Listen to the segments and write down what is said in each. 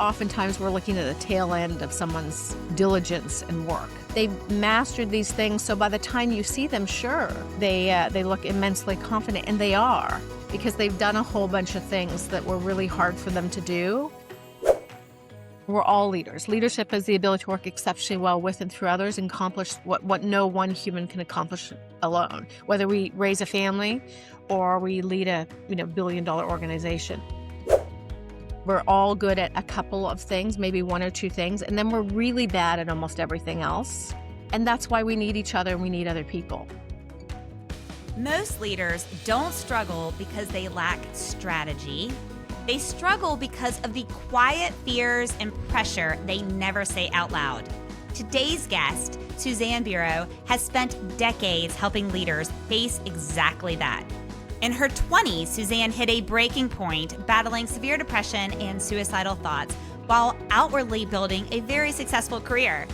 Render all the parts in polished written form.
oftentimes we're looking at the tail end of someone's diligence and work. They've mastered these things, so by the time you see them, sure, they look immensely confident, and they are, because they've done a whole bunch of things that were really hard for them to do. We're all leaders. Leadership is the ability to work exceptionally well with and through others and accomplish what no one human can accomplish alone, whether we raise a family or we lead a billion-dollar organization. We're all good at a couple of things, maybe one or two things, and then we're really bad at almost everything else. And that's why we need each other and we need other people. Most leaders don't struggle because they lack strategy. They struggle because of the quiet fears and pressure they never say out loud. Today's guest, Susanne Biro, has spent decades helping leaders face exactly that. In her 20s, Susanne hit a breaking point, battling severe depression and suicidal thoughts, while outwardly building a very successful career.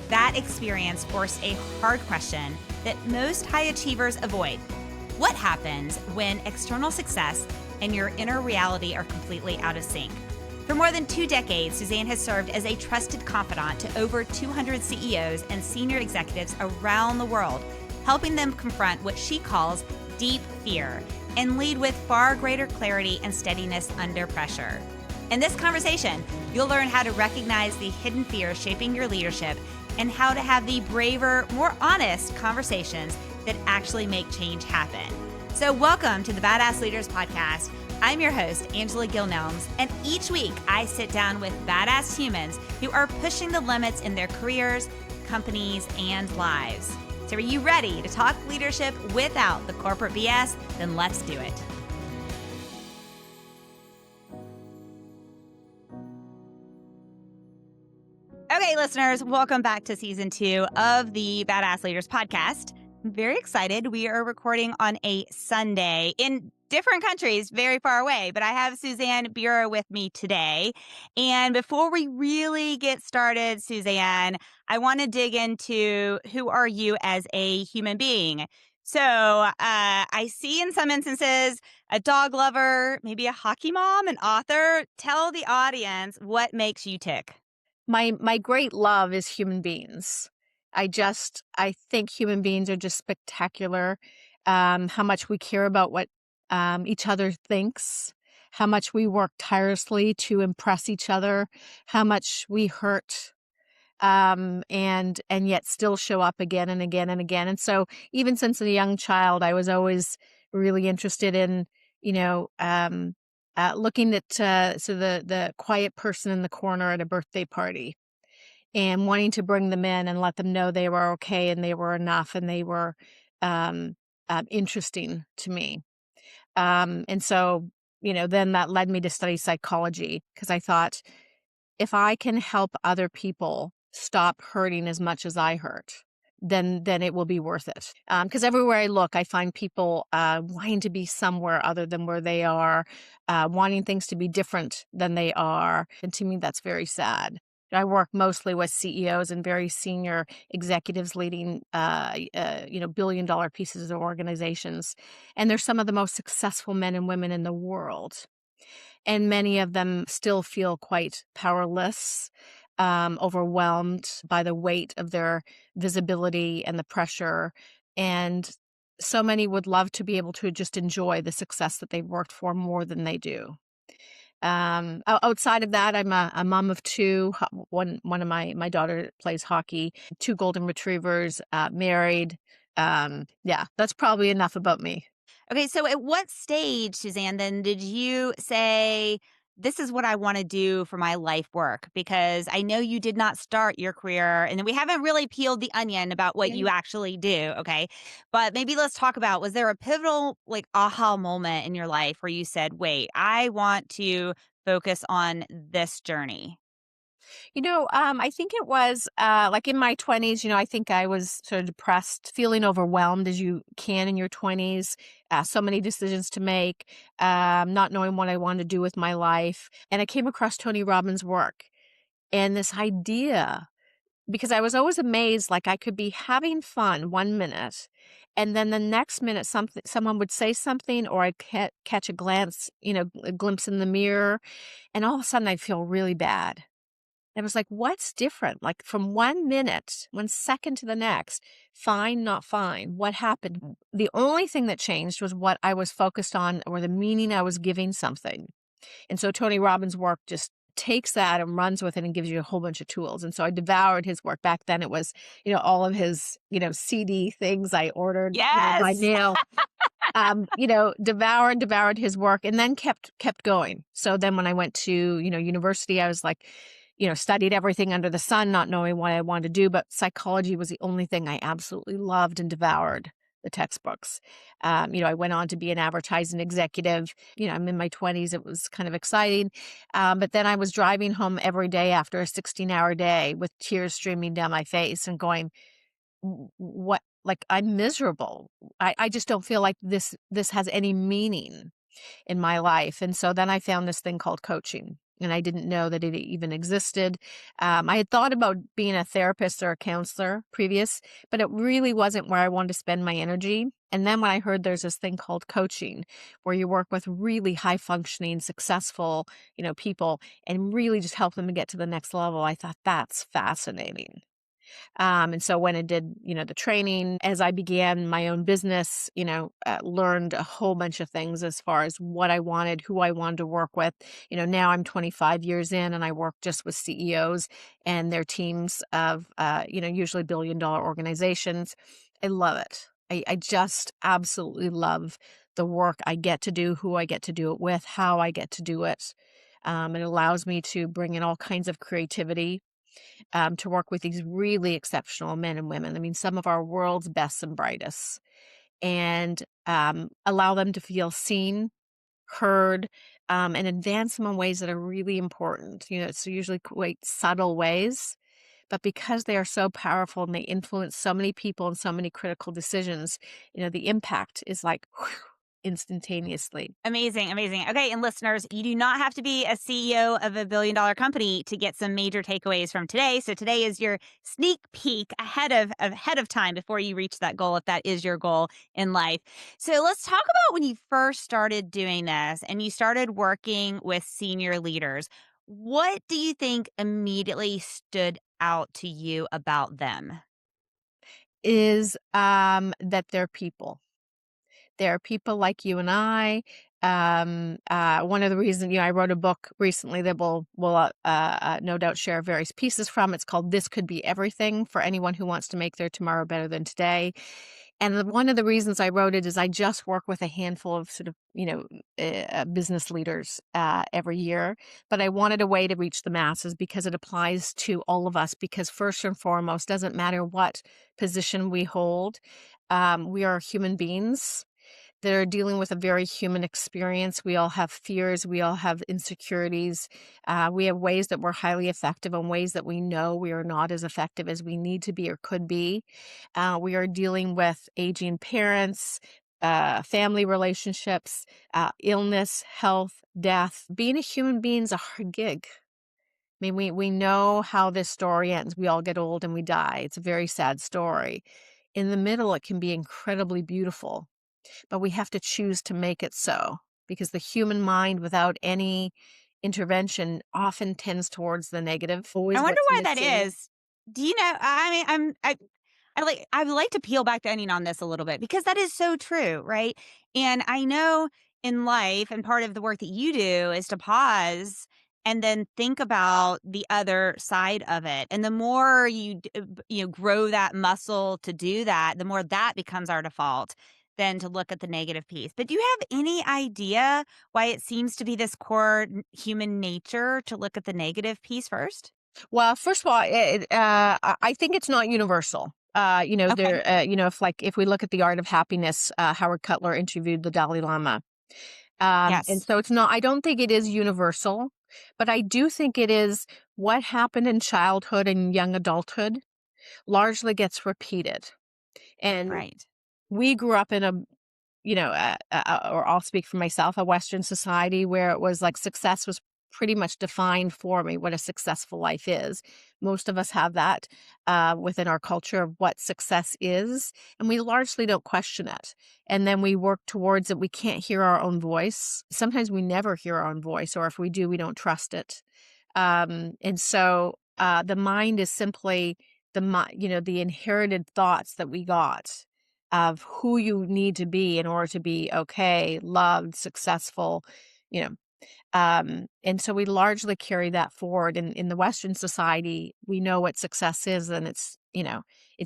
That experience forced a hard question that most high achievers avoid. What happens when external success and your inner reality are completely out of sync? For more than 2 decades, Susanne has served as a trusted confidant to over 200 CEOs and senior executives around the world, helping them confront what she calls deep fear and lead with far greater clarity and steadiness under pressure. In this conversation, you'll learn how to recognize the hidden fears shaping your leadership and how to have the braver, more honest conversations that actually make change happen. So welcome to the Badass Leaders Podcast. I'm your host, Angela Gilnelms, and each week I sit down with badass humans who are pushing the limits in their careers, companies, and lives. So are you ready to talk leadership without the corporate BS? Then let's do it. Okay, listeners, welcome back to season 2 of the Badass Leaders Podcast. I'm very excited. We are recording on a Sunday in different countries, very far away, but I have Susanne Biro with me today. And before we really get started, Susanne, I want to dig into who are you as a human being? So I see in some instances a dog lover, maybe a hockey mom, an author. Tell the audience what makes you tick. My great love is human beings. I think human beings are just spectacular. How much we care about what each other thinks, how much we work tirelessly to impress each other, how much we hurt, and yet still show up again and again and again. And so even since a young child, I was always really interested in, looking at the quiet person in the corner at a birthday party and wanting to bring them in and let them know they were okay and they were enough and they were interesting to me. And so, then that led me to study psychology because I thought if I can help other people stop hurting as much as I hurt, then it will be worth it. Because everywhere I look, I find people wanting to be somewhere other than where they are, wanting things to be different than they are. And to me, that's very sad. I work mostly with CEOs and very senior executives leading, billion-dollar pieces of organizations. And they're some of the most successful men and women in the world. And many of them still feel quite powerless, overwhelmed by the weight of their visibility and the pressure. And so many would love to be able to just enjoy the success that they've worked for more than they do. Outside of that, I'm a mom of 2. One of my daughter plays hockey, 2 golden retrievers, married. That's probably enough about me. Okay, so at what stage, Susanne, then did you say, this is what I want to do for my life work? Because I know you did not start your career, and we haven't really peeled the onion about what you actually do, okay? But maybe let's talk about, was there a pivotal, aha moment in your life where you said, wait, I want to focus on this journey? I think it was in my 20s, I think I was sort of depressed, feeling overwhelmed as you can in your 20s, so many decisions to make, not knowing what I wanted to do with my life. And I came across Tony Robbins' work and this idea, because I was always amazed, I could be having fun 1 minute And then the next minute, someone would say something, or I'd catch a glance, a glimpse in the mirror, and all of a sudden I'd feel really bad. It was like, what's different? Like from 1 minute, 1 second to the next, fine, not fine. What happened? The only thing that changed was what I was focused on or the meaning I was giving something. And so Tony Robbins' work just takes that and runs with it and gives you a whole bunch of tools. And so I devoured his work. Back then it was, all of his, CD things I ordered, by Yes. mail. Devoured his work and then kept going. So then when I went to, university, I was like, studied everything under the sun, not knowing what I wanted to do, but psychology was the only thing I absolutely loved and devoured the textbooks. I went on to be an advertising executive. I'm in my 20s. It was kind of exciting. But then I was driving home every day after a 16-hour day with tears streaming down my face and going, what, like, I'm miserable. I just don't feel like this has any meaning in my life. And so then I found this thing called coaching, and I didn't know that it even existed. I had thought about being a therapist or a counselor previous, but it really wasn't where I wanted to spend my energy. And then when I heard there's this thing called coaching, where you work with really high functioning, successful, people and really just help them to get to the next level, I thought that's fascinating. And so when I did, the training, as I began my own business, learned a whole bunch of things as far as what I wanted, who I wanted to work with. Now I'm 25 years in and I work just with CEOs and their teams of, usually $1 billion organizations. I love it. I just absolutely love the work I get to do, who I get to do it with, how I get to do it. It allows me to bring in all kinds of creativity, to work with these really exceptional men and women. I mean, some of our world's best and brightest, and allow them to feel seen, heard, and advance them in ways that are really important. It's usually quite subtle ways, but because they are so powerful and they influence so many people and so many critical decisions, the impact is like whew, instantaneously. Amazing, amazing. Okay, and listeners, you do not have to be a CEO of a $1 billion company to get some major takeaways from today. So today is your sneak peek ahead of time before you reach that goal, if that is your goal in life. So let's talk about when you first started doing this and you started working with senior leaders. What do you think immediately stood out to you about them? Is that they're people. There are people like you and I. One of the reasons, I wrote a book recently that we'll no doubt share various pieces from. It's called "This Could Be Everything" for anyone who wants to make their tomorrow better than today. And one of the reasons I wrote it is I just work with a handful of sort of, business leaders every year. But I wanted a way to reach the masses because it applies to all of us. Because first and foremost, doesn't matter what position we hold, we are human beings that are dealing with a very human experience. We all have fears. We all have insecurities. We have ways that we're highly effective and ways that we know we are not as effective as we need to be or could be. We are dealing with aging parents, family relationships, illness, health, death. Being a human being is a hard gig. I mean, we know how this story ends. We all get old and we die. It's a very sad story. In the middle, it can be incredibly beautiful, but we have to choose to make it so, because the human mind without any intervention often tends towards the negative, I always wonder what's why that missing. is. Do you know? I mean, I would like to peel back the onion on this a little bit because that is so true, right? And I know in life, and part of the work that you do is to pause and then think about the other side of it. And the more grow that muscle to do that, the more that becomes our default than to look at the negative piece. But do you have any idea why it seems to be this core human nature to look at the negative piece first? Well, first of all, I think it's not universal. Okay. If we look at The Art of Happiness, Howard Cutler interviewed the Dalai Lama. And Yes. so I don't think it is universal, but I do think it is what happened in childhood and young adulthood largely gets repeated. And Right. we grew up in or I'll speak for myself, a Western society where it was like success was pretty much defined for me what a successful life is. Most of us have that within our culture of what success is, and we largely don't question it. And then we work towards it. We can't hear our own voice. Sometimes we never hear our own voice, or if we do, we don't trust it. And so the mind is simply the inherited thoughts that we got of who you need to be in order to be okay, loved, successful, you know. And so we largely carry that forward. In the Western society, we know what success is, and it's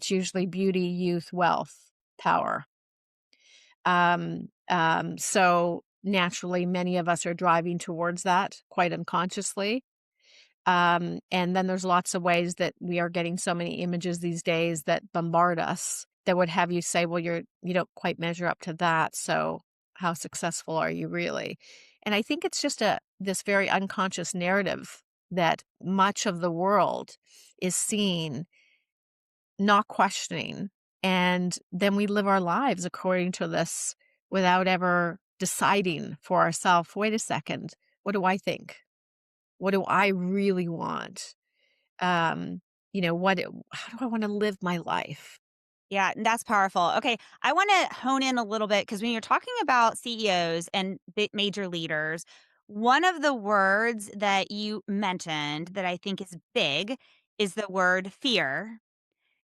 usually beauty, youth, wealth, power. So naturally, many of us are driving towards that quite unconsciously. And then there's lots of ways that we are getting so many images these days that bombard us that would have you say, well, you don't quite measure up to that. So how successful are you really? And I think it's just this very unconscious narrative that much of the world is seeing, not questioning. And then we live our lives according to this without ever deciding for ourselves, wait a second, what do I think? What do I really want? Um, how do I want to live my life? Yeah, and that's powerful. Okay, I want to hone in a little bit because when you're talking about CEOs and major leaders, one of the words that you mentioned that I think is big is the word fear.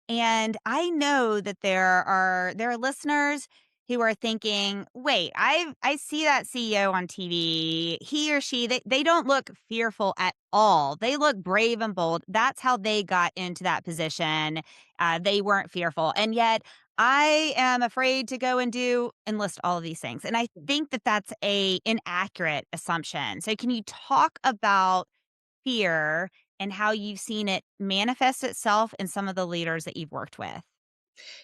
And I know that there are listeners who are thinking, "Wait, I see that CEO on TV. He or she they don't look fearful at all. They look brave and bold. That's how they got into that position. They weren't fearful, and yet." I am afraid to go and do and list all of these things. And I think that that's a inaccurate assumption. So can you talk about fear and how you've seen it manifest itself in some of the leaders that you've worked with?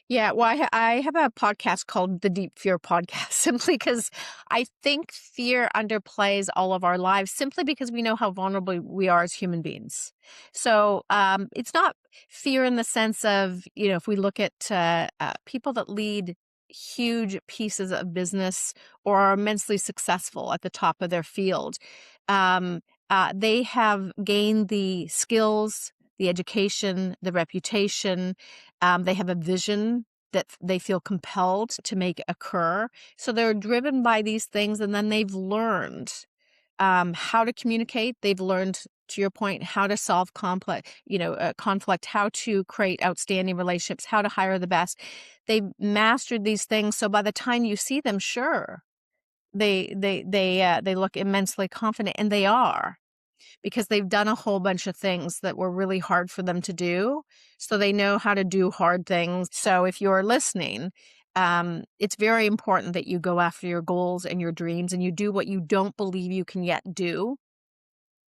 Yeah, well, I have a podcast called the Deep Fear Podcast simply because I think fear underplays all of our lives simply because we know how vulnerable we are as human beings. So it's not fear in the sense of, if we look at people that lead huge pieces of business or are immensely successful at the top of their field, they have gained the skills, the education, the reputation. They have a vision that they feel compelled to make occur. So they're driven by these things, and then they've learned how to communicate. They've learned, to your point, how to solve conflict, how to create outstanding relationships, how to hire the best. They've mastered these things. So by the time you see them, sure, they look immensely confident, and they are, because they've done a whole bunch of things that were really hard for them to do. So they know how to do hard things. So if you're listening, it's very important that you go after your goals and your dreams and you do what you don't believe you can yet do.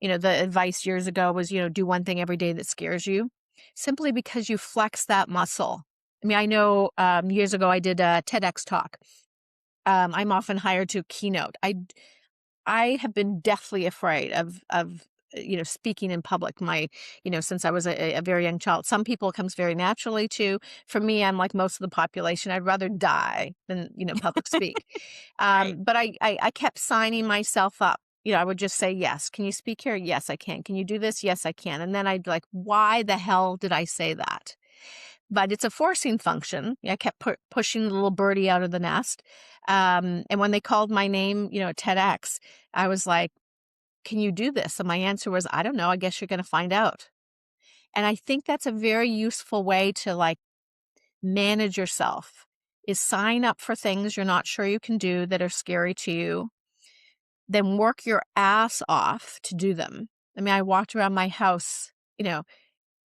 The advice years ago was, do one thing every day that scares you, simply because you flex that muscle. I mean, I know years ago I did a TEDx talk. I'm often hired to keynote. I have been deathly afraid of speaking in public since I was a very young child. Some people it comes very naturally to. For me, I'm like most of the population. I'd rather die than public speak. Right. But I kept signing myself up. I would just say, yes. Can you speak here? Yes, I can. Can you do this? Yes, I can. And then I'd be like, why the hell did I say that? But it's a forcing function. I kept pushing the little birdie out of the nest. And when they called my name, at TEDx, I was like, can you do this? And my answer was, I don't know. I guess you're going to find out. And I think that's a very useful way to manage yourself, is sign up for things you're not sure you can do that are scary to you, then work your ass off to do them. I mean, I walked around my house,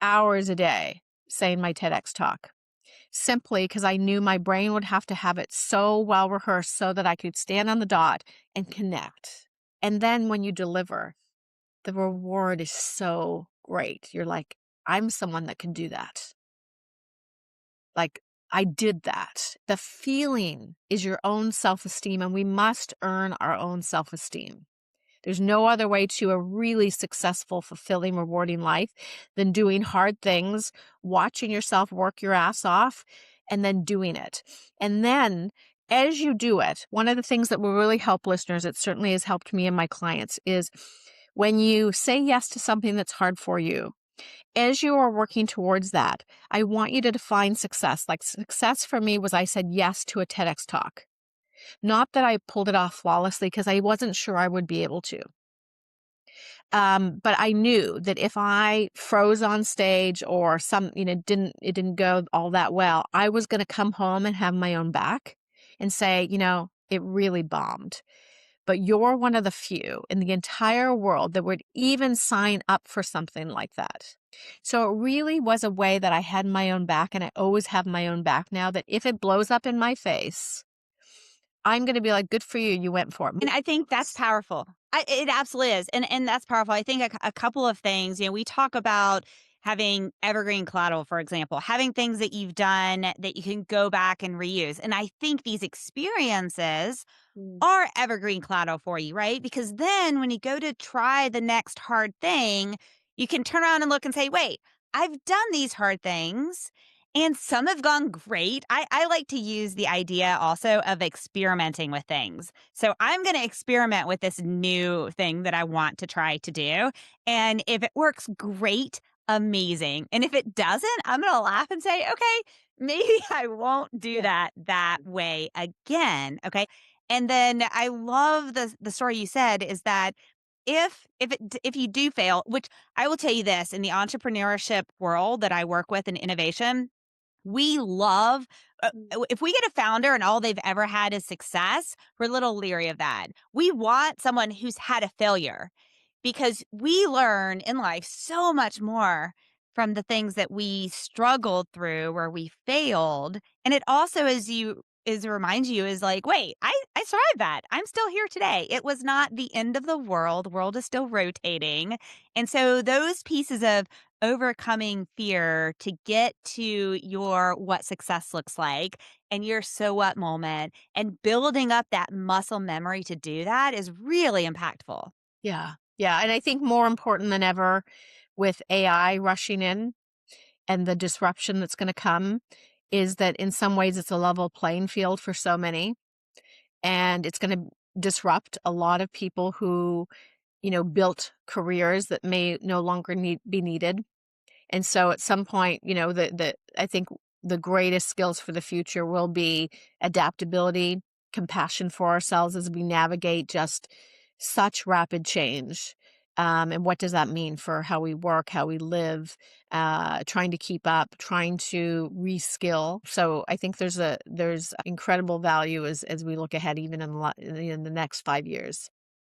hours a day saying my TEDx talk, simply because I knew my brain would have to have it so well rehearsed so that I could stand on the dot and connect. And then when you deliver, the reward is so great. You're like, I'm someone that can do that. Like, I did that. The feeling is your own self-esteem, and we must earn our own self-esteem. There's no other way to a really successful, fulfilling, rewarding life than doing hard things, watching yourself work your ass off, and then doing it. And then as you do it, one of the things that will really help listeners, it certainly has helped me and my clients, is When you say yes to something that's hard for you, as you are working towards that, I want you to define success. Like success for me was I said yes to a TEDx talk. Not that I pulled it off flawlessly because I wasn't sure I would be able to. But I knew that if I froze on stage or it didn't go all that well, I was going to come home and have my own back and say, it really bombed. But you're one of the few in the entire world that would even sign up for something like that. So it really was a way that I had my own back, and I always have my own back now, that if it blows up in my face, I'm going to be like, good for you. You went for it. And I think that's powerful. It absolutely is. And that's powerful. I think a couple of things, we talk about having evergreen collateral, for example, having things that you've done that you can go back and reuse. And I think these experiences Mm. are evergreen collateral for you, right? Because then when you go to try the next hard thing, you can turn around and look and say, wait, I've done these hard things and some have gone great. I like to use the idea also of experimenting with things. So I'm going to experiment with this new thing that I want to try to do. And if it works great, amazing. And if it doesn't, I'm going to laugh and say, okay, maybe I won't do Yeah. that way again. Okay. And then I love the story you said is that if you do fail, which I will tell you this, in the entrepreneurship world that I work with in innovation, we love Mm. if we get a founder and all they've ever had is success, we're a little leery of that. We want someone who's had a failure because we learn in life so much more from the things that we struggled through where we failed. And it also, as you is reminds you is like, wait, I survived that. I'm still here today. It was not the end of the world. The world is still rotating. And so those pieces of overcoming fear to get to your what success looks like and your so what moment and building up that muscle memory to do that is really impactful. Yeah. Yeah. And I think more important than ever with AI rushing in and the disruption that's going to come is that in some ways it's a level playing field for so many. And it's going to disrupt a lot of people who, built careers that may no longer be needed. And so at some point, I think the greatest skills for the future will be adaptability, compassion for ourselves as we navigate just such rapid change. And what does that mean for how we work, how we live, trying to keep up, trying to reskill. So I think there's incredible value as we look ahead, even in the next 5 years.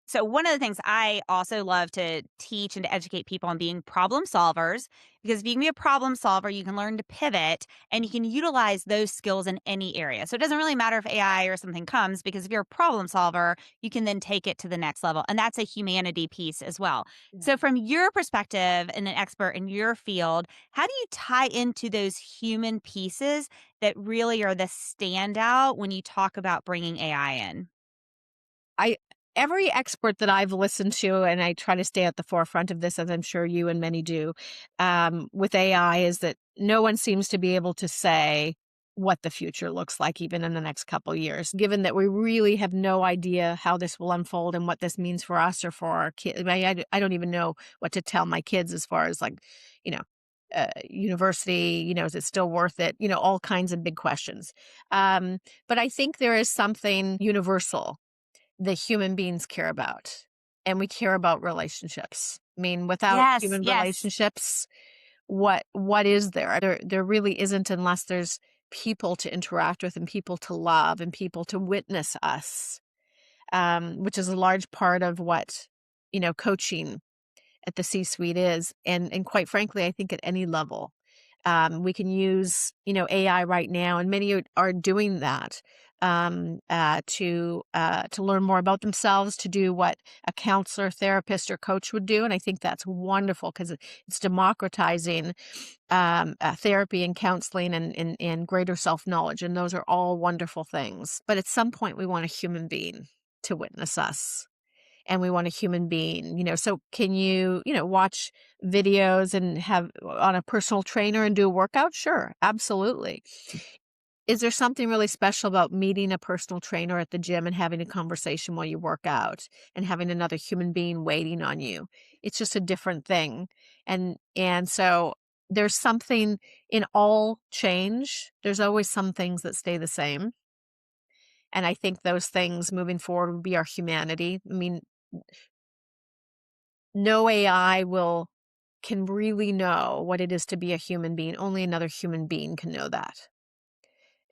So one of the things I also love to teach and to educate people on being problem solvers, because if you can be a problem solver, you can learn to pivot and you can utilize those skills in any area. So it doesn't really matter if AI or something comes, because if you're a problem solver, you can then take it to the next level. And that's a humanity piece as well. Yeah. So from your perspective and an expert in your field, how do you tie into those human pieces that really are the standout when you talk about bringing AI in? I Every expert that I've listened to, and I try to stay at the forefront of this, as I'm sure you and many do, with AI, is that no one seems to be able to say what the future looks like, even in the next couple years, given that we really have no idea how this will unfold and what this means for us or for our kids. I don't even know what to tell my kids as far as like, you know, university, is it still worth it? All kinds of big questions. But I think there is something universal that human beings care about, and we care about relationships. I mean, without Yes, human yes. relationships, what is there? There really isn't, unless there's people to interact with and people to love and people to witness us, which is a large part of what, coaching at the C-suite is, and quite frankly, I think at any level. We can use, AI right now, and many are doing that, to learn more about themselves, to do what a counselor, therapist, or coach would do, and I think that's wonderful because it's democratizing therapy and counseling and greater self knowledge, and those are all wonderful things. But at some point, we want a human being to witness us, and we want a human being, so can you, watch videos and have on a personal trainer and do a workout? Sure, absolutely. Is there something really special about meeting a personal trainer at the gym and having a conversation while you work out and having another human being waiting on you? It's just a different thing. And so there's something in all change. There's always some things that stay the same. And I think those things moving forward would be our humanity. I mean, no AI will can really know what it is to be a human being. Only another human being can know that.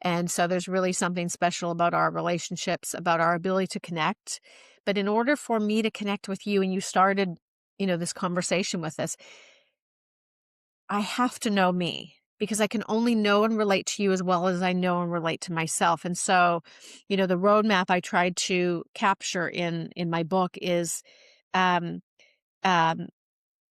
And so there's really something special about our relationships, about our ability to connect. But in order for me to connect with you, and you started, this conversation with us, I have to know me because I can only know and relate to you as well as I know and relate to myself. And so, the roadmap I tried to capture in my book is um, um,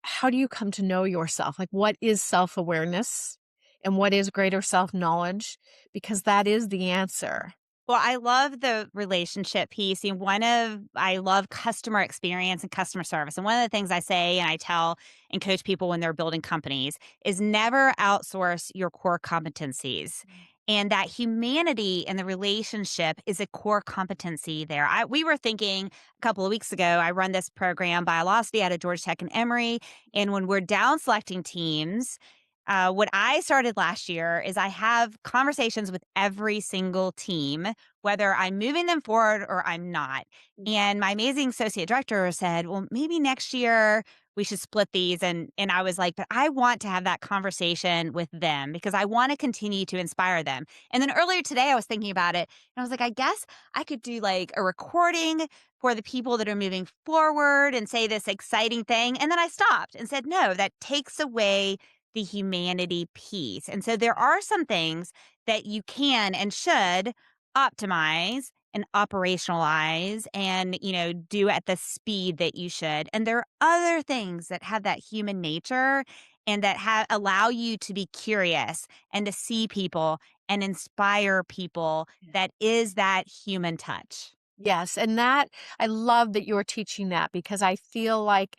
how do you come to know yourself? Like, what is self awareness and what is greater self knowledge? Because that is the answer. Well, I love the relationship piece. I love customer experience and customer service. And one of the things I say and I tell and coach people when they're building companies is never outsource your core competencies. And that humanity and the relationship is a core competency there. We were thinking a couple of weeks ago, I run this program, Biolosity, out of Georgia Tech and Emory. And when we're down selecting teams, what I started last year is I have conversations with every single team, whether I'm moving them forward or I'm not. And my amazing associate director said, "Well, maybe next year we should split these." And I was like, "But I want to have that conversation with them because I want to continue to inspire them." And then earlier today, I was thinking about it, and I was like, "I guess I could do like a recording for the people that are moving forward and say this exciting thing." And then I stopped and said, "No, that takes away the humanity piece." And so there are some things that you can and should optimize and operationalize and, do at the speed that you should. And there are other things that have that human nature and that allow you to be curious and to see people and inspire people, Yeah. that is that human touch. Yes, and that I love that you're teaching that because I feel like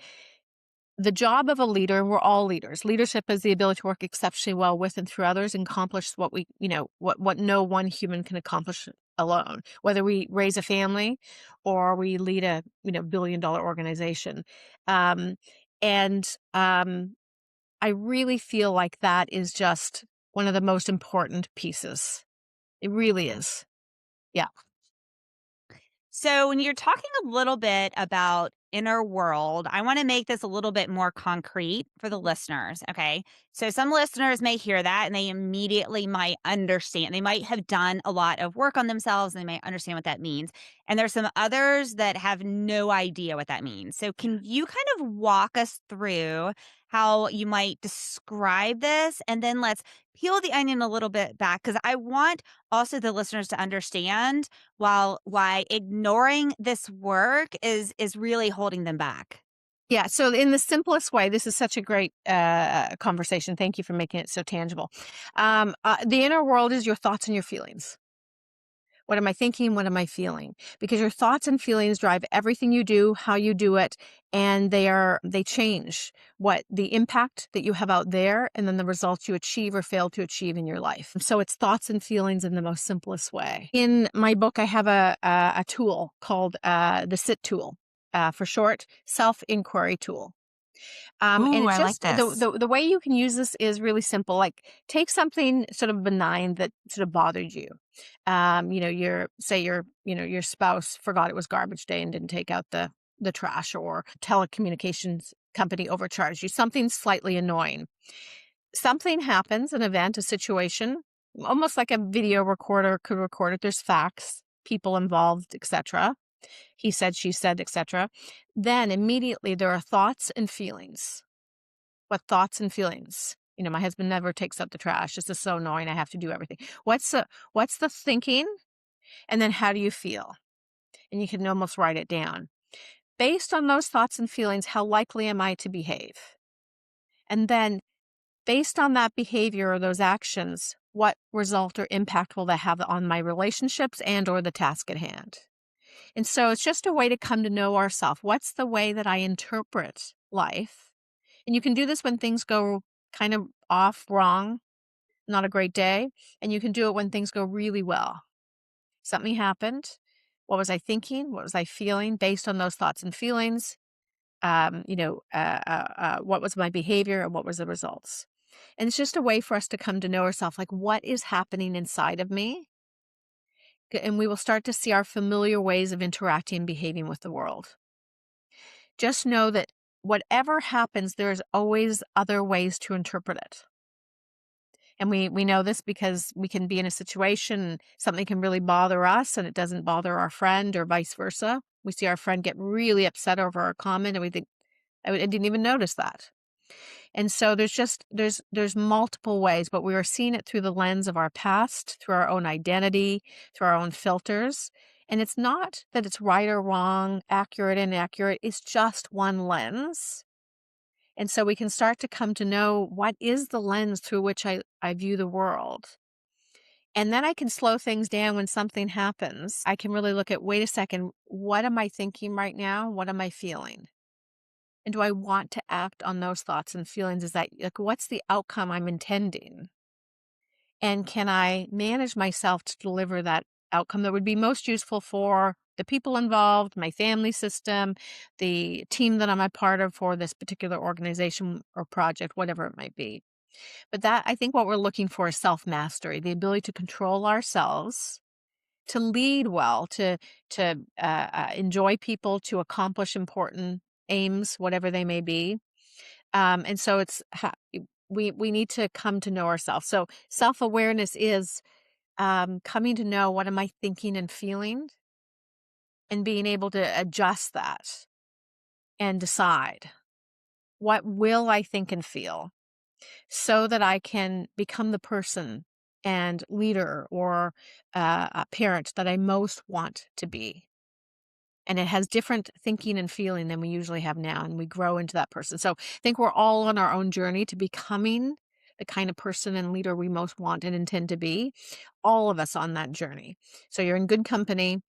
the job of a leader, and we're all leaders. Leadership is the ability to work exceptionally well with and through others and accomplish what what no one human can accomplish alone. Whether we raise a family or we lead a billion-dollar organization, um, and I really feel like that is just one of the most important pieces. It really is. Yeah. So, when you're talking a little bit about inner world, I want to make this a little bit more concrete for the listeners. Okay. So, some listeners may hear that and they immediately might understand. They might have done a lot of work on themselves and they might understand what that means. And there's some others that have no idea what that means. So, can you kind of walk us through how you might describe this? And then let's peel the onion a little bit back because I want also the listeners to understand while why ignoring this work is really holding them back. Yeah. So, in the simplest way, this is such a great conversation. Thank you for making it so tangible. The inner world is your thoughts and your feelings. What am I thinking? What am I feeling? Because your thoughts and feelings drive everything you do, how you do it, and they change what the impact that you have out there and then the results you achieve or fail to achieve in your life. So it's thoughts and feelings in the most simplest way. In my book, I have a tool called the SIT tool, for short, self-inquiry tool. And Ooh, it's I like just this. the way you can use this is really simple. Like, take something sort of benign that sort of bothered you. Your spouse forgot it was garbage day and didn't take out the trash, or telecommunications company overcharged you. Something slightly annoying. Something happens, an event, a situation, almost like a video recorder could record it. There's facts, people involved, etc. He said, she said, etc. Then immediately there are thoughts and feelings. What thoughts and feelings? My husband never takes out the trash. This is so annoying. I have to do everything. What's the thinking? And then how do you feel? And you can almost write it down. Based on those thoughts and feelings, how likely am I to behave? And then based on that behavior or those actions, what result or impact will that have on my relationships and or the task at hand? And so it's just a way to come to know ourselves. What's the way that I interpret life? And you can do this when things go kind of off wrong. not a great day, and you can do it when things go really well. Something happened. What was I thinking? What was I feeling based on those thoughts and feelings? What was my behavior and what was the results? And it's just a way for us to come to know ourselves, like what is happening inside of me? And we will start to see our familiar ways of interacting and behaving with the world. Just know that whatever happens, there's always other ways to interpret it. And we know this because we can be in a situation, something can really bother us and it doesn't bother our friend or vice versa. We see our friend get really upset over a comment and we think, I didn't even notice that. And so there's multiple ways, but we are seeing it through the lens of our past, through our own identity, through our own filters. And it's not that it's right or wrong, accurate, inaccurate. It's just one lens. And so we can start to come to know what is the lens through which I view the world. And then I can slow things down when something happens. I can really look at, wait a second, what am I thinking right now? What am I feeling? And do I want to act on those thoughts and feelings? Is that like, what's the outcome I'm intending? And can I manage myself to deliver that outcome that would be most useful for the people involved, my family system, the team that I'm a part of for this particular organization or project, whatever it might be. But that, I think what we're looking for is self-mastery, the ability to control ourselves, to lead well, to enjoy people, to accomplish important aims, whatever they may be. And so we need to come to know ourselves. So self-awareness is coming to know, what am I thinking and feeling, and being able to adjust that and decide, what will I think and feel, so that I can become the person and leader or a parent that I most want to be. And it has different thinking and feeling than we usually have now, and we grow into that person. So I think we're all on our own journey to becoming the kind of person and leader we most want and intend to be. All of us on that journey. So you're in good company,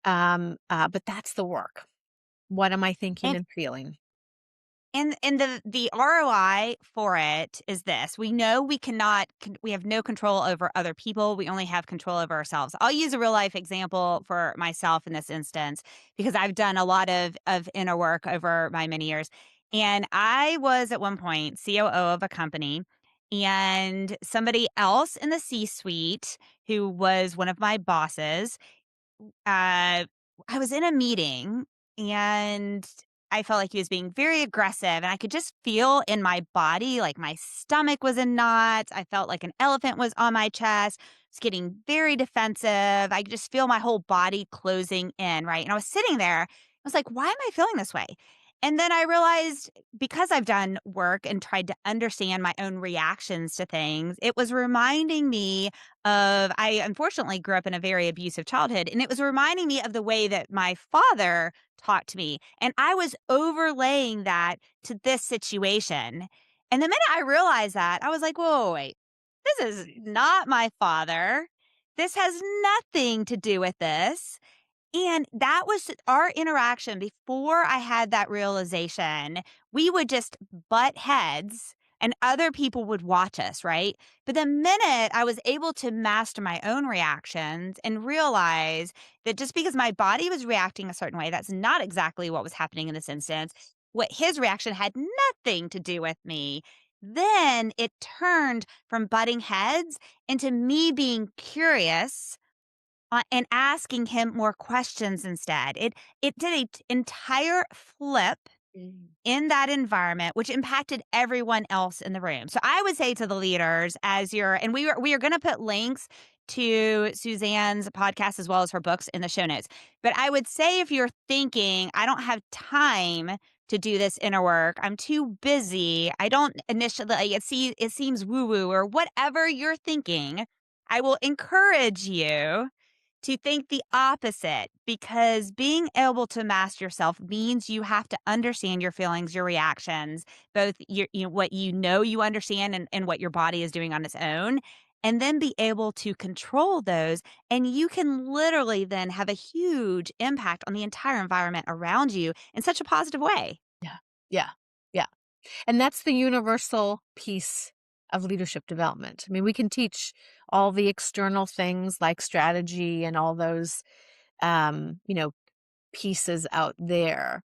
but that's the work. What am I thinking And and feeling? and the ROI for it is this. We know we have no control over other people. We only have control over ourselves. I'll use a real life example for myself in this instance because I've done a lot of inner work over my many years. And I was at one point COO of a company, and somebody else in the C-suite who was one of my bosses, uh, I was in a meeting and I felt like he was being very aggressive, and I could just feel in my body like my stomach was in knots. I felt like an elephant was on my chest. It's getting very defensive. I could just feel my whole body closing in, right? And I was sitting there. I was like, why am I feeling this way? And then I realized, because I've done work and tried to understand my own reactions to things, it was reminding me I unfortunately grew up in a very abusive childhood, and it was reminding me of the way that my father talked to me, and I was overlaying that to this situation. And the minute I realized that, I was like, "Whoa, wait. This is not my father. This has nothing to do with this." And that was our interaction before I had that realization. We would just butt heads and other people would watch us, right? But the minute I was able to master my own reactions and realize that just because my body was reacting a certain way, that's not exactly what was happening in this instance. What his reaction had nothing to do with me. Then it turned from butting heads into me being curious, and asking him more questions instead. It did a entire flip Mm. in that environment, which impacted everyone else in the room. So I would say to the leaders, as you're, and we are going to put links to Suzanne's podcast as well as her books in the show notes. But I would say, if you're thinking, I don't have time to do this inner work, I'm too busy, I don't initially, like, it seems woo woo or whatever you're thinking, I will encourage you to think the opposite, because being able to master yourself means you have to understand your feelings, your reactions, both what you understand, and what your body is doing on its own, and then be able to control those. And you can literally then have a huge impact on the entire environment around you in such a positive way. Yeah. Yeah. Yeah. And that's the universal piece of leadership development. I mean, we can teach all the external things like strategy and all those, you know, pieces out there.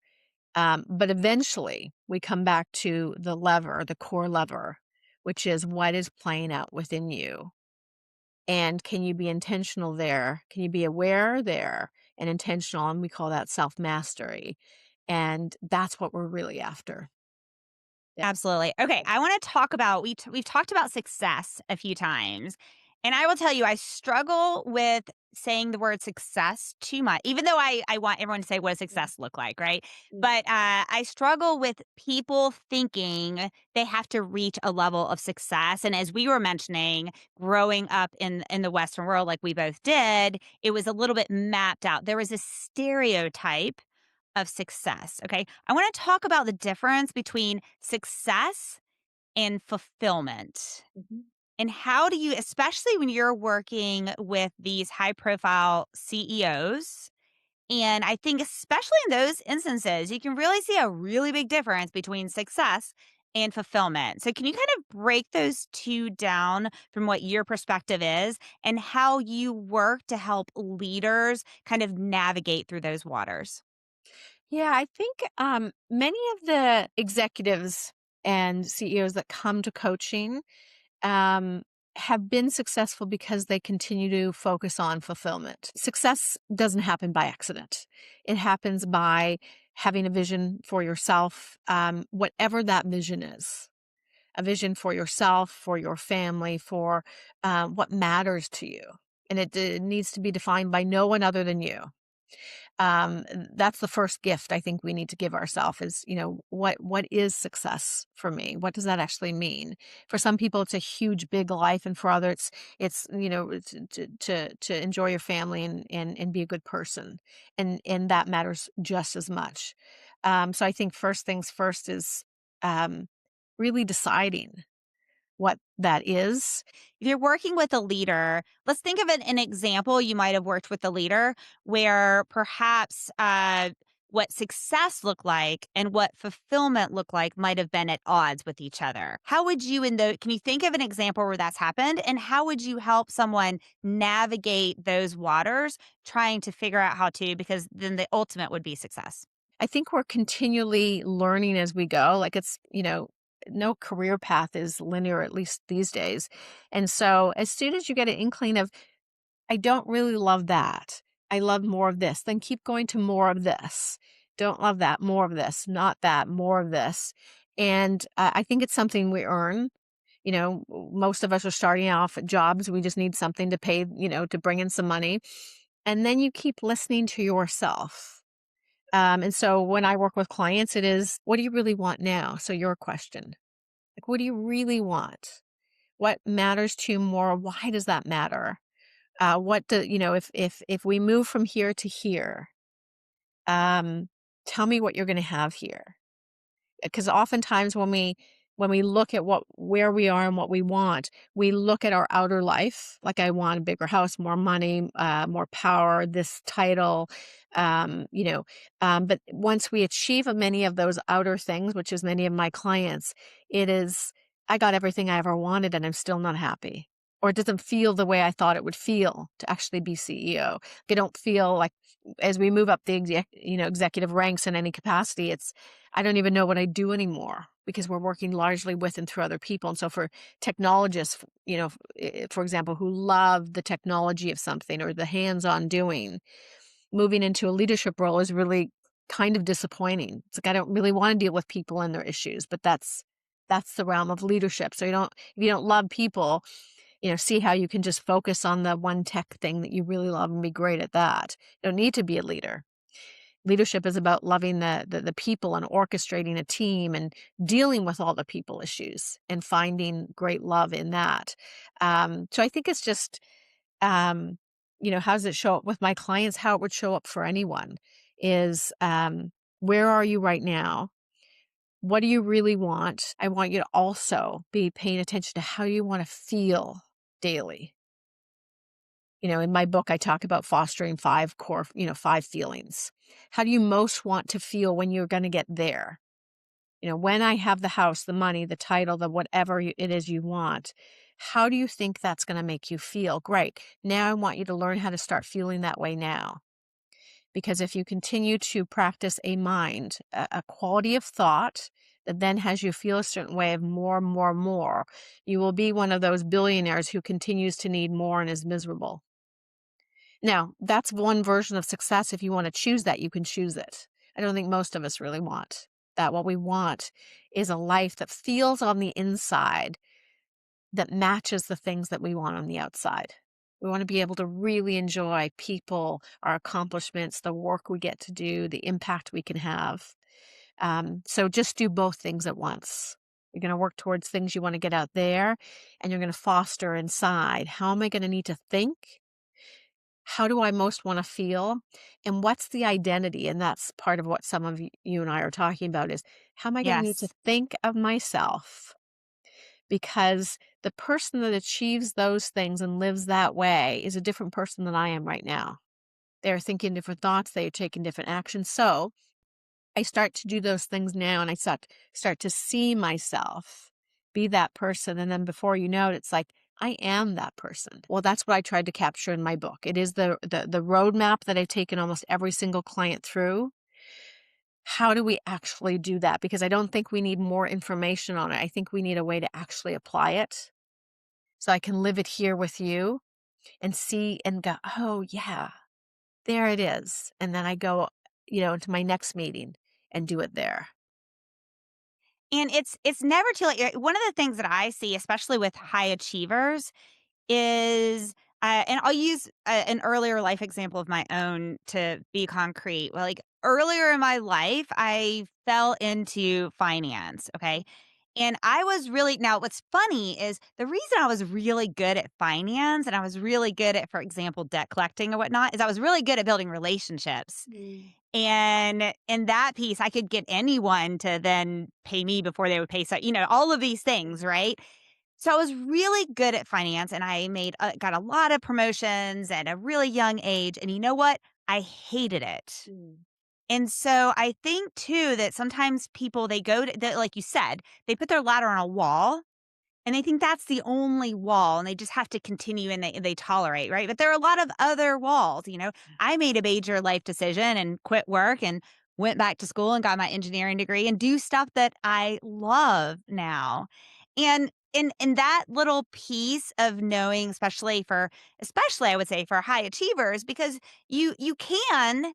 But eventually we come back to the lever, the core lever, which is what is playing out within you. And can you be intentional there? Can you be aware there and intentional? And we call that self mastery. And that's what we're really after. Yeah. Absolutely. Okay, I want to talk about we've talked about success a few times. And I will tell you I struggle with saying the word success too much. Even though I want everyone to say what does success look like, right? Mm. But I struggle with people thinking they have to reach a level of success. And as we were mentioning, growing up in the Western world like we both did, it was a little bit mapped out. There was a stereotype of success. Okay. I want to talk about the difference between success and fulfillment. Mhm. And how do you, especially when you're working with these high profile CEOs, and I think, especially in those instances, you can really see a really big difference between success and fulfillment. So, can you kind of break those two down from what your perspective is and how you work to help leaders kind of navigate through those waters? Yeah, I think many of the executives and CEOs that come to coaching um, have been successful because they continue to focus on fulfillment. Success doesn't happen by accident, it happens by having a vision for yourself, whatever that vision is. A vision for yourself, for your family, for what matters to you. And it needs to be defined by no one other than you. That's the first gift I think we need to give ourselves is, what is success for me? What does that actually mean? For some people, it's a huge, big life, and for others, it's to enjoy your family and be a good person, and that matters just as much. So I think first things first is um, really deciding what that is. If you're working with a leader, let's think of an example you might have worked with a leader where perhaps what success looked like and what fulfillment looked like might have been at odds with each other. How would you can you think of an example where that's happened? And how would you help someone navigate those waters trying to figure out how to, because then the ultimate would be success? I think we're continually learning as we go. Like no career path is linear, at least these days. And so as soon as you get an inkling of, I don't really love that, I love more of this, then keep going to more of this. Don't love that, more of this, not that, more of this. And I think it's something we earn. Most of us are starting off at jobs. We just need something to pay, to bring in some money. And then you keep listening to yourself. And so when I work with clients, it is, what do you really want now? So your question, like, what do you really want? What matters to you more? Why does that matter? What do you know? If we move from here to here, um, tell me what you're going to have here. Because oftentimes when we look at where we are and what we want, we look at our outer life. Like, I want a bigger house, more money, more power, this title, but once we achieve many of those outer things, which is many of my clients, it is, I got everything I ever wanted and I'm still not happy. Or it doesn't feel the way I thought it would feel to actually be CEO. I don't feel like, as we move up the executive ranks in any capacity, it's, I don't even know what I do anymore because we're working largely with and through other people. And so for technologists, for example, who love the technology of something or the hands-on doing, moving into a leadership role is really kind of disappointing. It's like, I don't really want to deal with people and their issues, but that's the realm of leadership. So if you don't love people, see how you can just focus on the one tech thing that you really love and be great at that. You don't need to be a leader. Leadership is about loving the people and orchestrating a team and dealing with all the people issues and finding great love in that. So I think it's just, how does it show up with my clients? How it would show up for anyone is, where are you right now? What do you really want? I want you to also be paying attention to how you want to feel daily. In my book, I talk about fostering five core, five feelings. How do you most want to feel when you're going to get there? When I have the house, the money, the title, the whatever it is you want, how do you think that's going to make you feel? Great. Now I want you to learn how to start feeling that way now. Because if you continue to practice a mind, a quality of thought that then has you feel a certain way of more, more, more, you will be one of those billionaires who continues to need more and is miserable. Now, that's one version of success. If you want to choose that, you can choose it. I don't think most of us really want that. What we want is a life that feels on the inside that matches the things that we want on the outside. We want to be able to really enjoy people, our accomplishments, the work we get to do, the impact we can have. So just do both things at once. You're going to work towards things you want to get out there, and you're going to foster inside. How am I going to need to think? How do I most want to feel? And what's the identity? And that's part of what some of you and I are talking about is how am I going to need to Yes. think of myself? Because the person that achieves those things and lives that way is a different person than I am right now. They're thinking different thoughts, they are taking different actions. So I start to do those things now and I start to see myself be that person. And then before you know it, it's like, I am that person. Well, that's what I tried to capture in my book. It is the roadmap that I've taken almost every single client through. How do we actually do that? Because I don't think we need more information on it. I think we need a way to actually apply it so I can live it here with you and see and go, oh, yeah, there it is. And then I go, into my next meeting and do it there. And it's never too late. One of the things that I see, especially with high achievers, is and I'll use an earlier life example of my own to be concrete. Well, like earlier in my life, I fell into finance. Okay. And I was really, now what's funny is the reason I was really good at finance and I was really good at, for example, debt collecting or whatnot, is I was really good at building relationships. Mm. And in that piece, I could get anyone to then pay me before they would pay. So, all of these things, right? So I was really good at finance and I got a lot of promotions at a really young age. And you know what? I hated it. Mm. And so I think too that sometimes people, they go to, like you said, they put their ladder on a wall and they think that's the only wall and they just have to continue and they tolerate, right? But there are a lot of other walls. I made a major life decision and quit work and went back to school and got my engineering degree and do stuff that I love now. And in that little piece of knowing, especially I would say for high achievers, because you can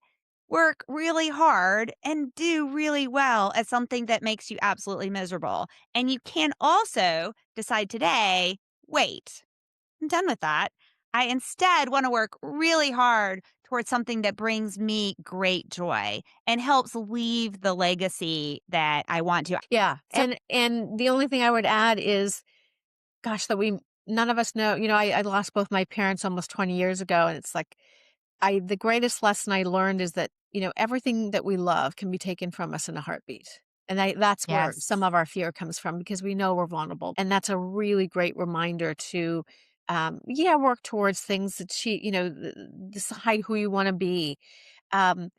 work really hard and do really well at something that makes you absolutely miserable. And you can also decide today, wait, I'm done with that. I instead want to work really hard towards something that brings me great joy and helps leave the legacy that I want to. Yeah. So, And the only thing I would add is, gosh, that we none of us know. I lost both my parents almost 20 years ago. And it's like the greatest lesson I learned is that, everything that we love can be taken from us in a heartbeat. And that's where some yes. of our fear comes from because we know we're vulnerable. And that's a really great reminder to, yeah, work towards things that decide who you want to be. Um,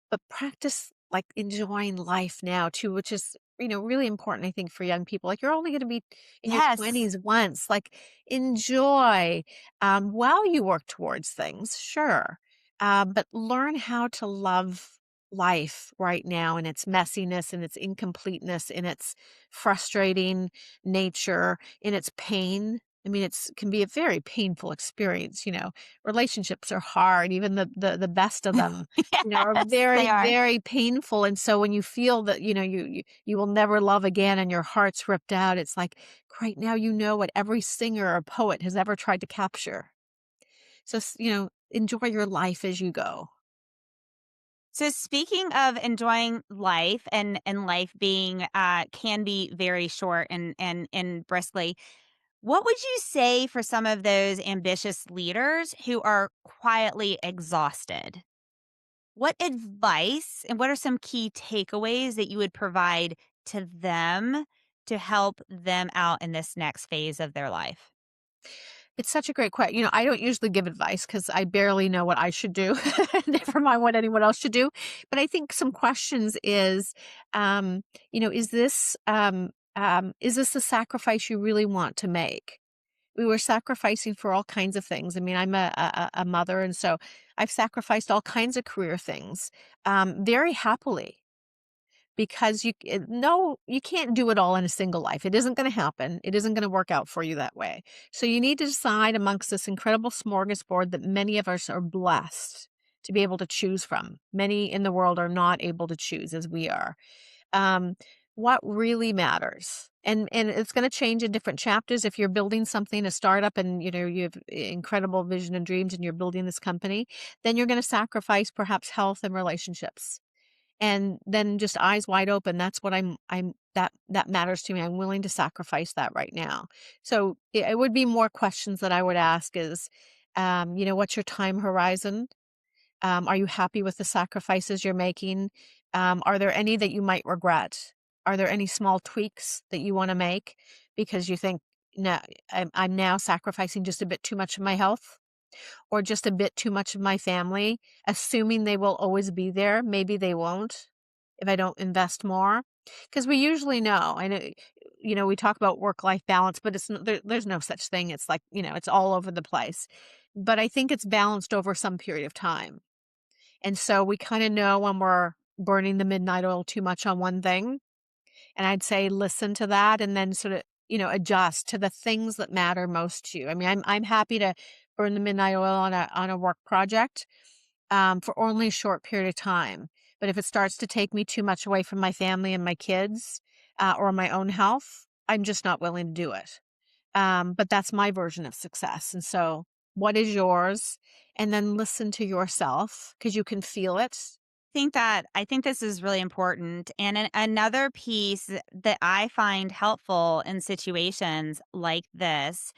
but practice, like, enjoying life now too, which is, really important, I think, for young people. Like, you're only gonna be in your Yes. 20s once. Like, enjoy, while you work towards things, sure, but learn how to love life right now in its messiness, in its incompleteness, in its frustrating nature, in its pain. I mean, it's can be a very painful experience. Relationships are hard, even the best of them are Yes, very, they are. very painful, and so when you feel that, you will never love again and your heart's ripped out, it's like, right now you know what every singer or poet has ever tried to capture. So, enjoy your life as you go. So speaking of enjoying life and life being can be very short and briskly, what would you say for some of those ambitious leaders who are quietly exhausted? What advice and what are some key takeaways that you would provide to them to help them out in this next phase of their life? It's such a great question. I don't usually give advice because I barely know what I should do, never mind what anyone else should do. But I think some questions um, is this a sacrifice you really want to make? We were sacrificing for all kinds of things. I mean, I'm a mother, and so I've sacrificed all kinds of career things, very happily. Because no, you can't do it all in a single life. It isn't gonna happen. It isn't gonna work out for you that way. So you need to decide amongst this incredible smorgasbord that many of us are blessed to be able to choose from. Many in the world are not able to choose as we are. Um, what really matters? And it's gonna change in different chapters. If you're building something, a startup, and you have incredible vision and dreams and you're building this company, then you're gonna sacrifice perhaps health and relationships. And then just eyes wide open, that's what that matters to me. I'm willing to sacrifice that right now. So it would be more questions that I would ask is, what's your time horizon? Are you happy with the sacrifices you're making? Are there any that you might regret? Are there any small tweaks that you want to make because you think, no, I'm now sacrificing just a bit too much of my health? Or just a bit too much of my family, assuming they will always be there. Maybe they won't if I don't invest more. Because we usually know. I know, we talk about work-life balance, but there's no such thing. It's like, it's all over the place. But I think it's balanced over some period of time. And so we kind of know when we're burning the midnight oil too much on one thing. And I'd say listen to that and then sort of, adjust to the things that matter most to you. I mean, I'm happy to burn the midnight oil on a work project for only a short period of time. But if it starts to take me too much away from my family and my kids or my own health, I'm just not willing to do it. But that's my version of success. And so, what is yours? And then listen to yourself because you can feel it. I think this is really important. And another piece that I find helpful in situations like this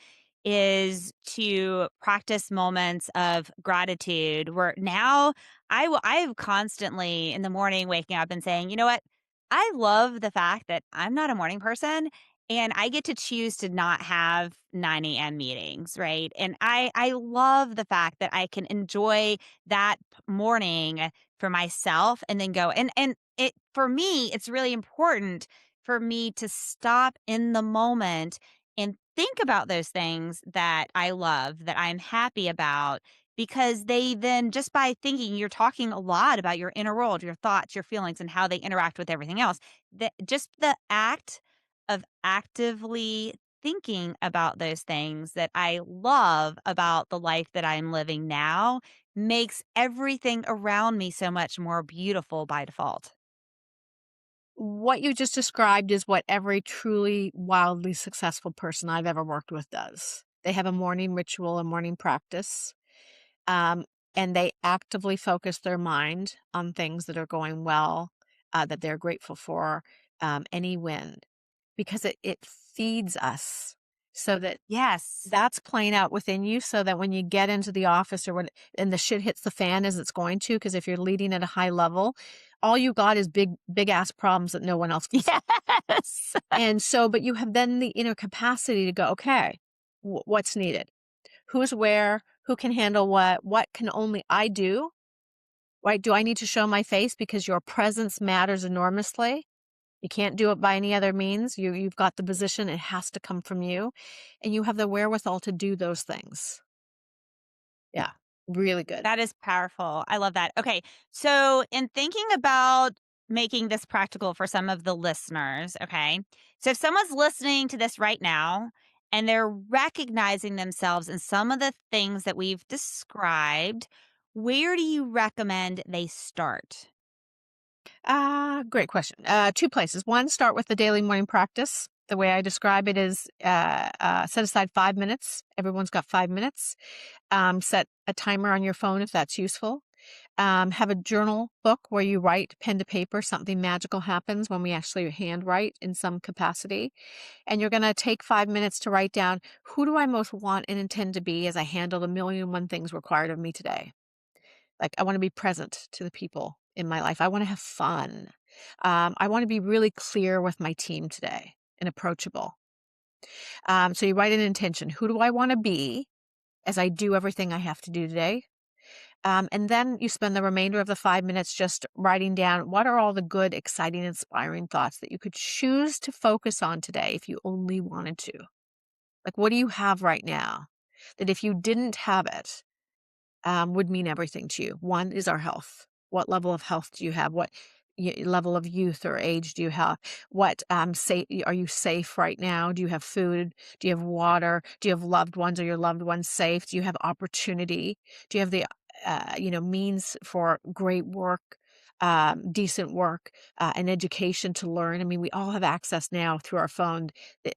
is to practice moments of gratitude where now I've constantly in the morning waking up and saying, you know what? I love the fact that I'm not a morning person and I get to choose to not have 9 a.m. meetings, right? And I love the fact that I can enjoy that morning for myself and then go and it for me it's really important for me to stop in the moment and think about those things that I love, that I'm happy about, because they then just by thinking you're talking a lot about your inner world, your thoughts, your feelings, and how they interact with everything else. That just the act of actively thinking about those things that I love about the life that I'm living now makes everything around me so much more beautiful by default. What you just described is what every truly wildly successful person I've ever worked with does. They have a morning ritual, a morning practice, um, and they actively focus their mind on things that are going well, that they're grateful for, any win, because it feeds us so that Yes. that's playing out within you so that when you get into the office or when and the shit hits the fan as it's going to, because if you're leading at a high level, all you got is big ass problems that no one else can solve. Yes. And so, but you have then the inner capacity to go, okay, what's needed? Who's where? Who can handle what? What can only I do? Right? Do I need to show my face because your presence matters enormously? You can't do it by any other means. You've got the position. It has to come from you. And you have the wherewithal to do those things. Yeah. Really good. That is powerful. I love that. Okay. So, in thinking about making this practical for some of the listeners, okay. So, if someone's listening to this right now and they're recognizing themselves in some of the things that we've described, where do you recommend they start? Great question. Two places. One, start with the daily morning practice. The way I describe it is set aside 5 minutes. Everyone's got 5 minutes. Set a timer on your phone if that's useful. Have a journal book where you write pen to paper. Something magical happens when we actually handwrite in some capacity. And you're going to take 5 minutes to write down who do I most want and intend to be as I handle the million and one things required of me today. Like, I want to be present to the people in my life. I want to have fun. I want to be really clear with my team today and approachable. So you write an intention. Who do I want to be as I do everything I have to do today? And then you spend the remainder of the 5 minutes just writing down what are all the good, exciting, inspiring thoughts that you could choose to focus on today if you only wanted to. Like, what do you have right now that if you didn't have it, would mean everything to you? One is our health. What level of health do you have? What level of youth or age do you have? What are you safe right now? Do you have food? Do you have water? Do you have loved ones? Are your loved ones safe? Do you have opportunity? Do you have the means for great work? Decent work, and education to learn. I mean, we all have access now through our phone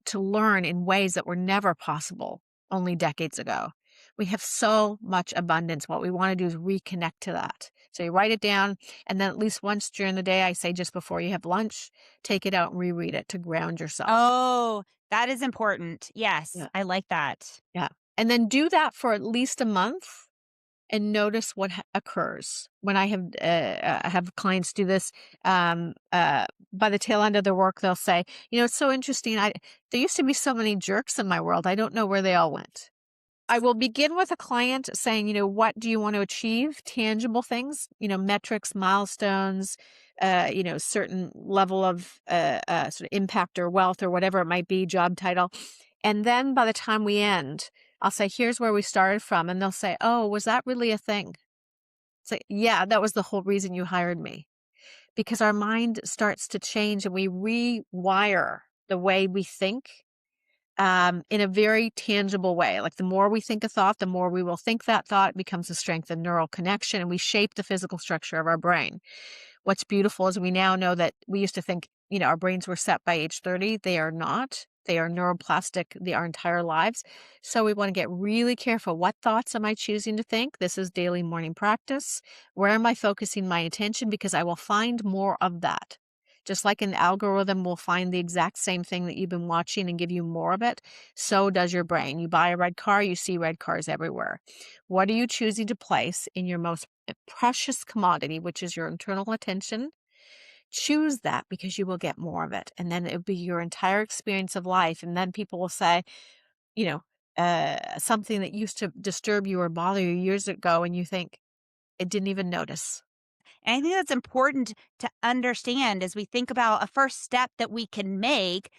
to learn in ways that were never possible only decades ago. We have so much abundance. What we want to do is reconnect to that. So you write it down, and then at least once during the day, I say just before you have lunch, take it out and reread it to ground yourself. Oh, that is important. Yes, Yeah. I like that. Yeah. And then do that for at least a month and notice what occurs. When I have clients do this, by the tail end of their work, they'll say, it's so interesting. There used to be so many jerks in my world. I don't know where they all went. I will begin with a client saying, what do you want to achieve? Tangible things, metrics, milestones, certain level of sort of impact or wealth or whatever it might be, job title. And then by the time we end, I'll say, here's where we started from. And they'll say, oh, was that really a thing? Say, yeah, that was the whole reason you hired me. Because our mind starts to change and we rewire the way we think in a very tangible way. Like the more we think a thought, the more we will think that thought. It becomes a strength of neural connection, and we shape the physical structure of our brain. What's beautiful is we now know that we used to think, our brains were set by age 30. They are not. They are neuroplastic our entire lives. So we want to get really careful. What thoughts am I choosing to think? This is daily morning practice. Where am I focusing my attention? Because I will find more of that. Just like an algorithm will find the exact same thing that you've been watching and give you more of it, so does your brain. You buy a red car, you see red cars everywhere. What are you choosing to place in your most precious commodity, which is your internal attention? Choose that because you will get more of it. And then it'll be your entire experience of life. And then people will say, you know, something that used to disturb you or bother you years ago, and you think, it didn't even notice. And I think that's important to understand as we think about a first step that we can make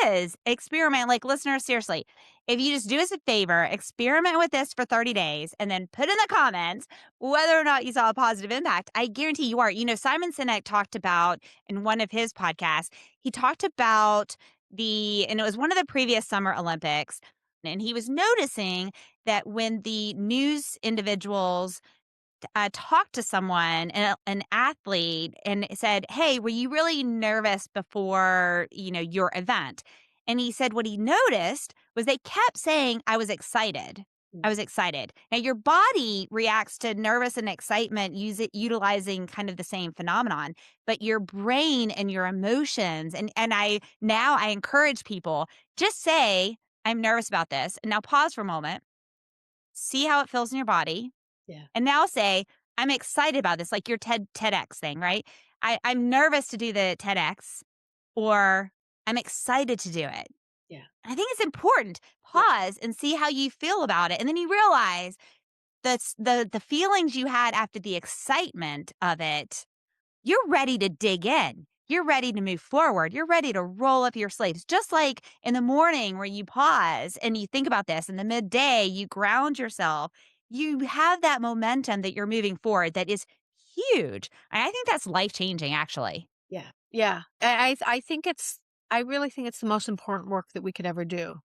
is experiment. Like, listeners, seriously, if you just do us a favor, experiment with this for 30 days and then put in the comments whether or not you saw a positive impact. I guarantee you are. Simon Sinek talked about in one of his podcasts, he talked about and it was one of the previous Summer Olympics. And he was noticing that when the news individuals talked to someone, an athlete, and said, "Hey, were you really nervous before your event?" And he said what he noticed was they kept saying, "I was excited." I was excited. Now your body reacts to nervous and excitement utilizing kind of the same phenomenon, but your brain and your emotions and I encourage people just say, "I'm nervous about this." And now pause for a moment. See how it feels in your body Yeah. and now say, I'm excited about this, like your TEDx thing, right? I'm nervous to do the TEDx, or I'm excited to do it. Yeah. I think it's important. Yeah. Pause and see how you feel about it. And then you realize that's the feelings you had after the excitement of it, you're ready to dig in. You're ready to move forward. You're ready to roll up your sleeves. Just like in the morning where you pause and you think about this, in the midday, you ground yourself. You have that momentum that you're moving forward that is huge. And I think that's life changing, actually. Yeah. Yeah. I think I really think it's the most important work that we could ever do,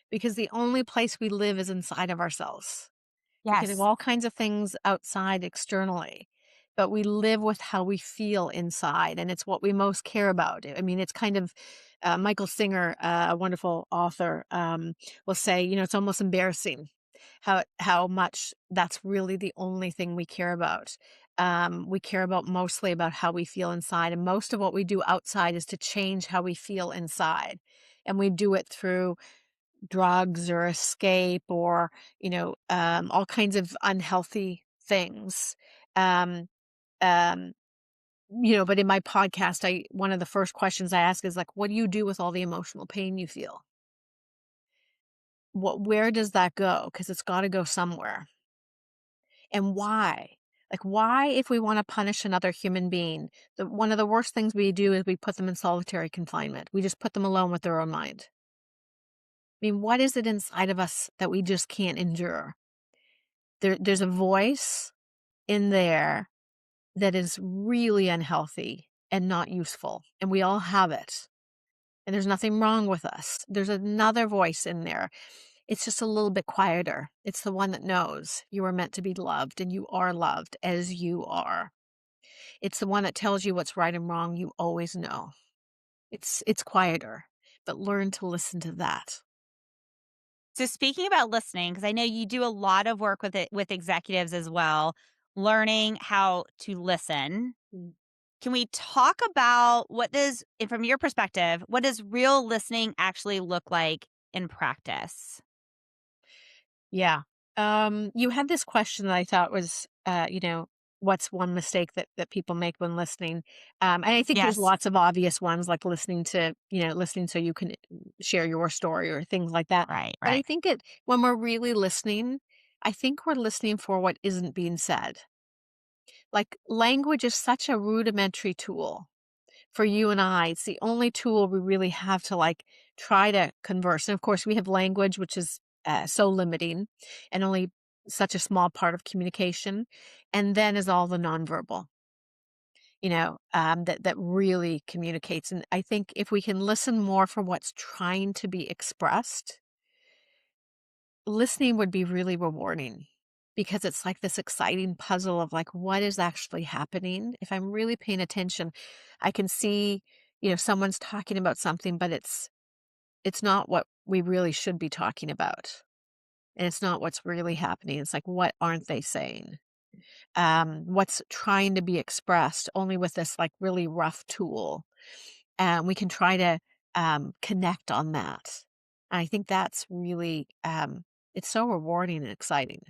because the only place we live is inside of ourselves. We can do Yes. all kinds of things outside externally, but we live with how we feel inside, and it's what we most care about. I mean, it's kind of Michael Singer, a wonderful author, will say, it's almost embarrassing how much that's really the only thing we care about. We care about mostly about how we feel inside, and most of what we do outside is to change how we feel inside, and we do it through drugs or escape or, all kinds of unhealthy things. Um, um, but in my podcast, one of the first questions I ask is like, what do you do with all the emotional pain you feel? where does that go? Because it's got to go somewhere. And why? Like, why, if we want to punish another human being, one of the worst things we do is we put them in solitary confinement. We just put them alone with their own mind. I mean, what is it inside of us that we just can't endure? There's a voice in there that is really unhealthy and not useful, and we all have it. And there's nothing wrong with us. There's another voice in there. It's just a little bit quieter. It's the one that knows you are meant to be loved and you are loved as you are. It's the one that tells you what's right and wrong. You always know. It's quieter, but learn to listen to that. So speaking about listening, because I know you do a lot of work with it with executives as well, learning how to listen. Mm. Can we talk about what does, and from your perspective, what does real listening actually look like in practice? Yeah. You had this question that I thought was, what's one mistake that people make when listening? And I think there's Yes. lots of obvious ones, like listening so you can share your story or things like that. Right, But I right. think when we're really listening, I think we're listening for what isn't being said. Like, language is such a rudimentary tool for you and I. It's the only tool we really have to, like, try to converse. And of course, we have language, which is so limiting and only such a small part of communication. And then is all the nonverbal, that really communicates. And I think if we can listen more for what's trying to be expressed, listening would be really rewarding, because it's like this exciting puzzle of, like, what is actually happening. If I'm really paying attention, I can see, someone's talking about something, but it's not what we really should be talking about. And it's not what's really happening. It's like, what aren't they saying? What's trying to be expressed only with this, like, really rough tool. And we can try to connect on that. And I think that's really, it's so rewarding and exciting.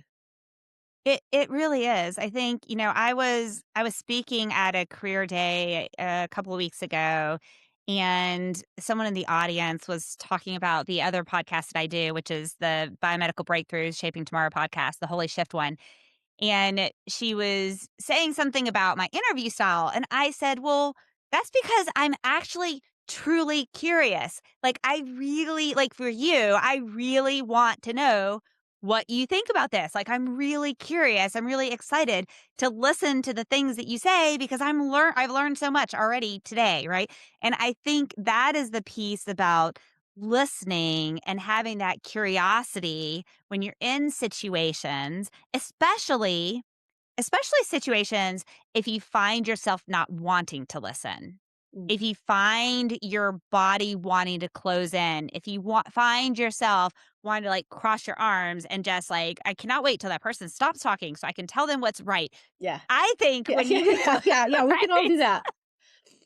It really is. I think, I was speaking at a career day a couple of weeks ago, and someone in the audience was talking about the other podcast that I do, which is the Biomedical Breakthroughs Shaping Tomorrow podcast, the Holy Shift one. And she was saying something about my interview style. And I said, well, that's because I'm actually truly curious. Like, I really, like for you, I really want to know what you think about this. Like, I'm really curious. I'm really excited to listen to the things that you say because I've learned so much already today. Right. And I think that is the piece about listening and having that curiosity when you're in situations, especially situations if you find yourself not wanting to listen. Mm. If you find your body wanting to close in, if you find yourself wanting to, like, cross your arms and just, like, I cannot wait till that person stops talking so I can tell them what's right. Yeah. I think Yeah, when yeah, you yeah, yeah, yeah. We can all right? do that.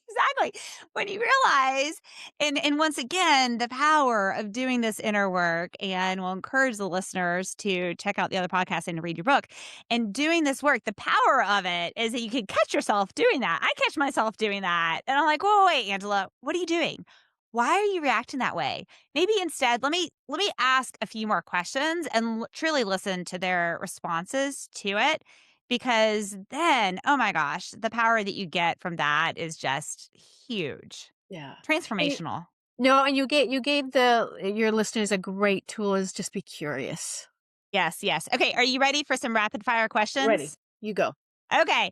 Exactly. When you realize, and once again, the power of doing this inner work, and we'll encourage the listeners to check out the other podcast and to read your book. And doing this work, the power of it is that you can catch yourself doing that. I catch myself doing that. And I'm like, whoa, wait, Angela, what are you doing? Why are you reacting that way? Maybe instead, let me ask a few more questions and truly listen to their responses to it, because then, oh my gosh, the power that you get from that is just huge. Yeah. And Transformational. no, and you gave your listeners a great tool, is just be curious. Yes, yes. Okay, are you ready for some rapid fire Ready. questions? You go. Okay.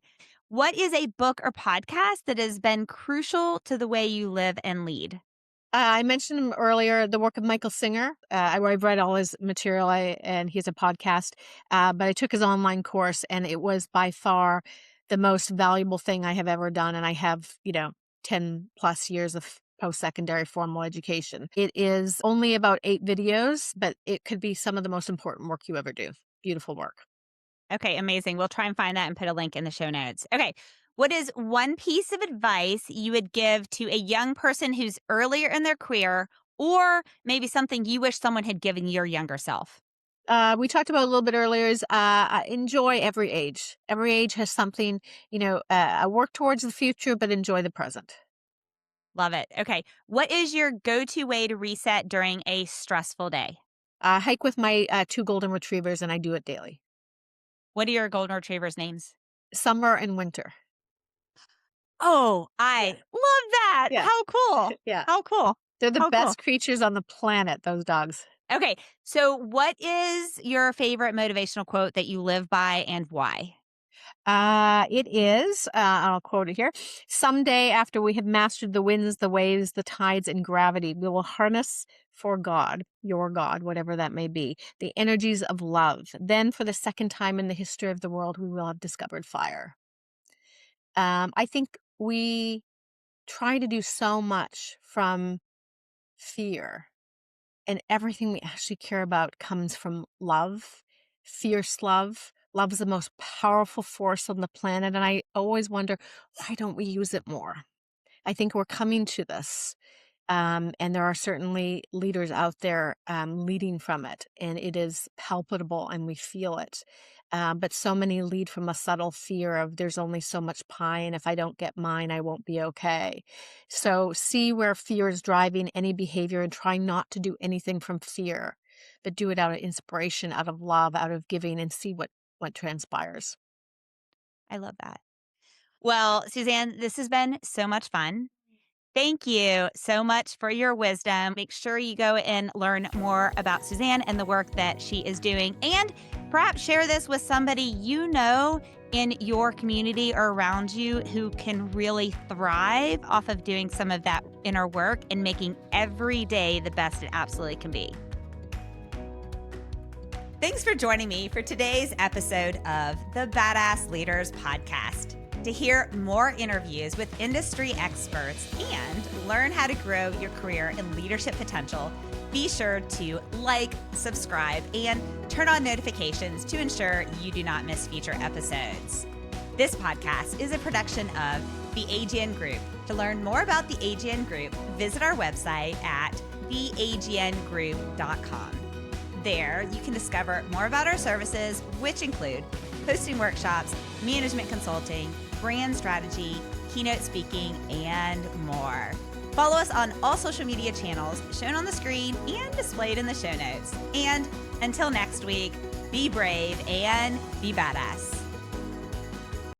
What is a book or podcast that has been crucial to the way you live and lead? I mentioned him earlier, the work of Michael Singer. I've read all his material, and he has a podcast, but I took his online course, and it was by far the most valuable thing I have ever done. And I have, 10 plus years of post secondary formal education. It is only about 8 videos, but it could be some of the most important work you ever do. Beautiful work. Okay, amazing. We'll try and find that and put a link in the show notes. Okay. What is one piece of advice you would give to a young person who's earlier in their career, or maybe something you wish someone had given your younger self? We talked about a little bit earlier is enjoy every age. Every age has something, work towards the future, but enjoy the present. Love it. Okay. What is your go to way to reset during a stressful day? Hike with my 2 golden retrievers, and I do it daily. What are your golden retrievers' names? Summer and winter. Oh, Yeah. I love that. Yeah. How cool. Yeah. How cool. They're the How cool. best creatures on the planet, those dogs. Okay. So, what is your favorite motivational quote that you live by and why? It is, I'll quote it here. Someday, after we have mastered the winds, the waves, the tides, and gravity, we will harness for God, your God, whatever that may be, the energies of love. Then, for the second time in the history of the world, we will have discovered fire. I think we try to do so much from fear, and everything we actually care about comes from love, fierce love. Love is the most powerful force on the planet, and I always wonder, why don't we use it more? I think we're coming to this. And there are certainly leaders out there leading from it, and it is palpable and we feel it. But so many lead from a subtle fear of there's only so much pie, and if I don't get mine, I won't be okay. So see where fear is driving any behavior and try not to do anything from fear, but do it out of inspiration, out of love, out of giving, and see what transpires. I love that. Well, Suzanne, this has been so much fun. Thank you so much for your wisdom. Make sure you go and learn more about Suzanne and the work that she is doing, and perhaps share this with somebody you know in your community or around you who can really thrive off of doing some of that inner work and making every day the best it absolutely can be. Thanks for joining me for today's episode of the Badass Leaders Podcast. To hear more interviews with industry experts and learn how to grow your career and leadership potential, be sure to like, subscribe, and turn on notifications to ensure you do not miss future episodes. This podcast is a production of the AGN Group. To learn more about the AGN Group, visit our website at theagnGroup.com. There, you can discover more about our services, which include hosting workshops, management consulting, brand strategy, keynote speaking, and more. Follow us on all social media channels shown on the screen and displayed in the show notes. And until next week, be brave and be badass.